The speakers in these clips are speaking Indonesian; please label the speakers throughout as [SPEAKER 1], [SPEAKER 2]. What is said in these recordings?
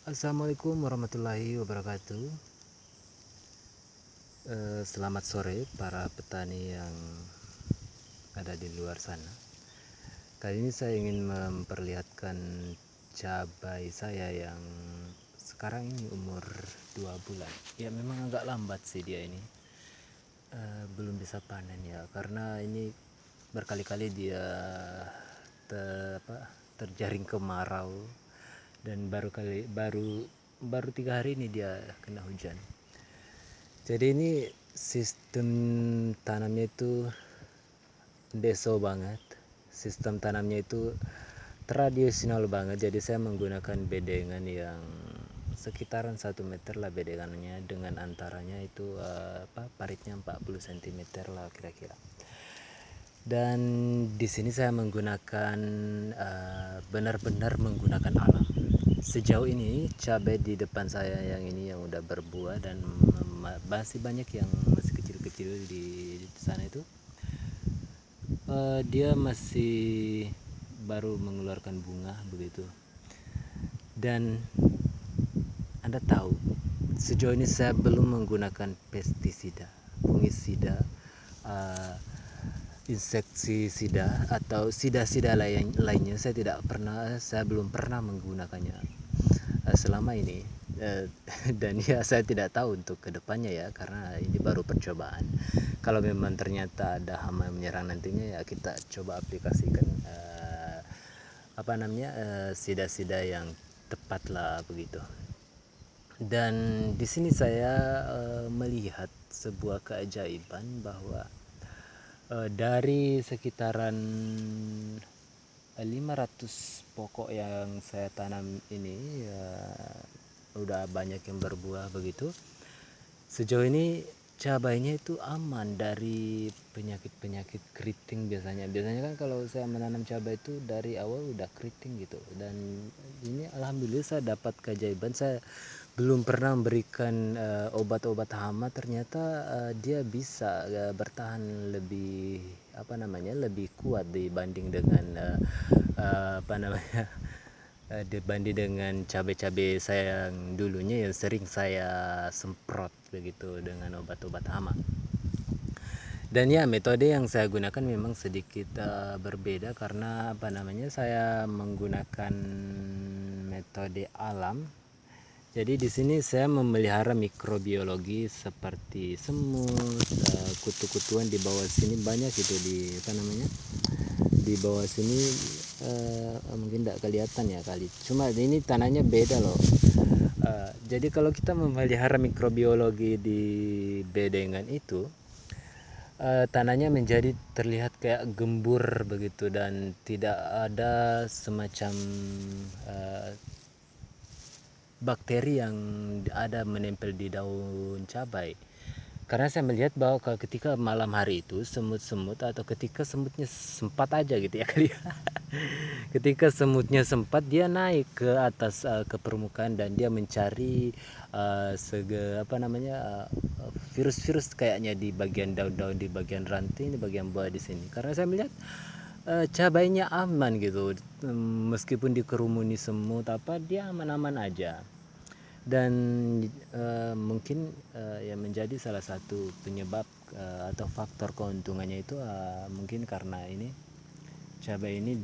[SPEAKER 1] Assalamualaikum warahmatullahi wabarakatuh. Selamat sore para petani yang ada di luar sana. Kali ini saya ingin memperlihatkan cabai saya yang sekarang ini umur 2 bulan. Ya memang agak lambat sih dia ini. Belum bisa panen ya, karena ini berkali-kali dia terjaring kemarau, dan baru 3 hari ini dia kena hujan. Jadi ini sistem tanamnya itu deso banget. Sistem tanamnya itu tradisional banget. Jadi saya menggunakan bedengan yang sekitaran 1 meter lah bedengannya, dengan antaranya itu paritnya 40 cm lah kira-kira. Dan di sini saya menggunakan benar-benar menggunakan alam. Sejauh ini cabai di depan saya yang ini yang udah berbuah dan masih banyak yang masih kecil-kecil di sana itu, dia masih baru mengeluarkan bunga begitu. Dan Anda tahu, sejauh ini saya belum menggunakan pestisida, fungisida, insektisida atau sida-sida lainnya. Saya belum pernah menggunakannya selama ini. Dan ya saya tidak tahu untuk kedepannya ya, karena ini baru percobaan. Kalau memang ternyata ada hama yang menyerang nantinya, ya kita coba aplikasikan sida-sida yang tepat lah begitu. Dan di sini saya melihat sebuah keajaiban bahwa dari sekitaran 500 pokok yang saya tanam ini, ya udah banyak yang berbuah begitu. Sejauh ini cabainya itu aman dari penyakit keriting. Biasanya kan kalau saya menanam cabai itu dari awal udah keriting gitu. Dan ini alhamdulillah saya dapat keajaiban. Saya belum pernah memberikan obat-obat hama, ternyata dia bisa bertahan lebih kuat dibanding dengan dibanding dengan cabai-cabai saya yang dulunya yang sering saya semprot begitu dengan obat-obat hama. Dan ya metode yang saya gunakan memang sedikit berbeda, karena saya menggunakan metode alam. Jadi di sini saya memelihara mikrobiologi seperti semut, kutu-kutuan di bawah sini banyak itu di bawah sini. Mungkin tidak kelihatan ya kali, cuma ini tanahnya beda loh. Jadi kalau kita memelihara mikrobiologi di bedengan itu, tanahnya menjadi terlihat kayak gembur begitu, dan tidak ada semacam bakteri yang ada menempel di daun cabai. Karena saya melihat bahwa ketika malam hari itu semut-semut, atau ketika semutnya sempat aja gitu ya kali ya. Ketika semutnya sempat, dia naik ke atas ke permukaan, dan dia mencari virus-virus kayaknya di bagian daun-daun, di bagian ranting, di bagian buah di sini. Karena saya melihat cabainya aman gitu. Meskipun dikerumuni semut dia aman-aman aja. Dan mungkin yang menjadi salah satu penyebab atau faktor keuntungannya itu mungkin karena ini cabai ini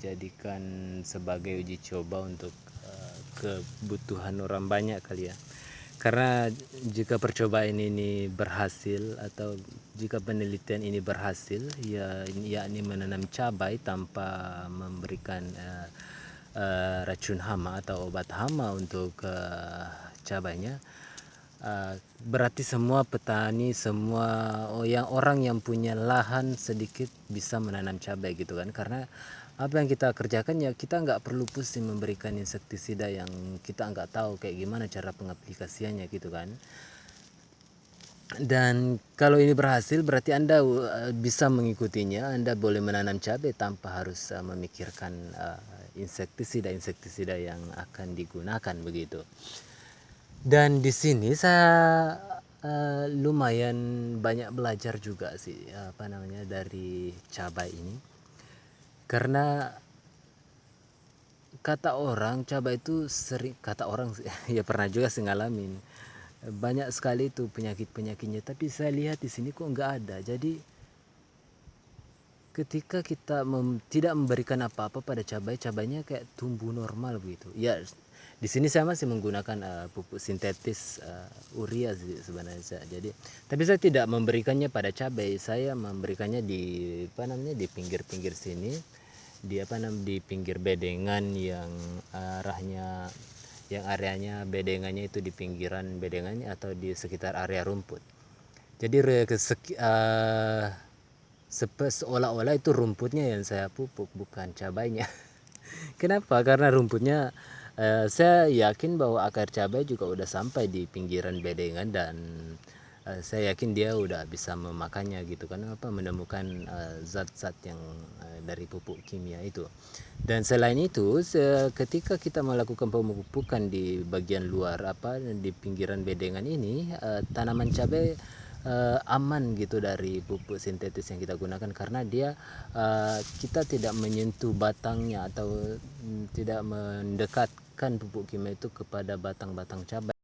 [SPEAKER 1] dijadikan sebagai uji coba untuk kebutuhan orang banyak kali ya. Karena jika percobaan ini berhasil, atau jika penelitian ini berhasil, ya yakni menanam cabai tanpa memberikan racun hama atau obat hama untuk cabainya, berarti semua petani, semua orang yang punya lahan sedikit bisa menanam cabai gitu kan. Karena apa yang kita kerjakan, ya kita nggak perlu pusing memberikan insektisida yang kita nggak tahu kayak gimana cara pengaplikasiannya gitu kan. Dan kalau ini berhasil, berarti Anda bisa mengikutinya. Anda boleh menanam cabai tanpa harus memikirkan insektisida yang akan digunakan begitu. Dan di sini saya lumayan banyak belajar juga sih dari cabai ini. Karena kata orang cabai itu sering, kata orang ya pernah juga sih ngalamin, banyak sekali itu penyakit-penyakitnya, tapi saya lihat di sini kok nggak ada. Jadi ketika kita tidak memberikan apa-apa pada cabai, cabainya kayak tumbuh normal begitu. Ya, di sini saya masih menggunakan pupuk sintetis urea sih sebenarnya. Jadi, tapi saya tidak memberikannya pada cabai, saya memberikannya di apa namanya di pinggir-pinggir sini, di apa namanya di pinggir bedengan yang arahnya yang areanya bedengannya itu di pinggiran bedengannya atau di sekitar area rumput. Jadi seolah-olah itu rumputnya yang saya pupuk, bukan cabainya. Kenapa? Karena rumputnya saya yakin bahwa akar cabai juga udah sampai di pinggiran bedengan, dan saya yakin dia udah bisa memakannya gitu kan, apa menemukan zat-zat yang dari pupuk kimia itu. Dan selain itu, ketika kita melakukan pemupukan di bagian luar apa di pinggiran bedengan ini, tanaman cabai aman gitu dari pupuk sintetis yang kita gunakan, karena dia kita tidak menyentuh batangnya atau tidak mendekatkan pupuk kimia itu kepada batang-batang cabai.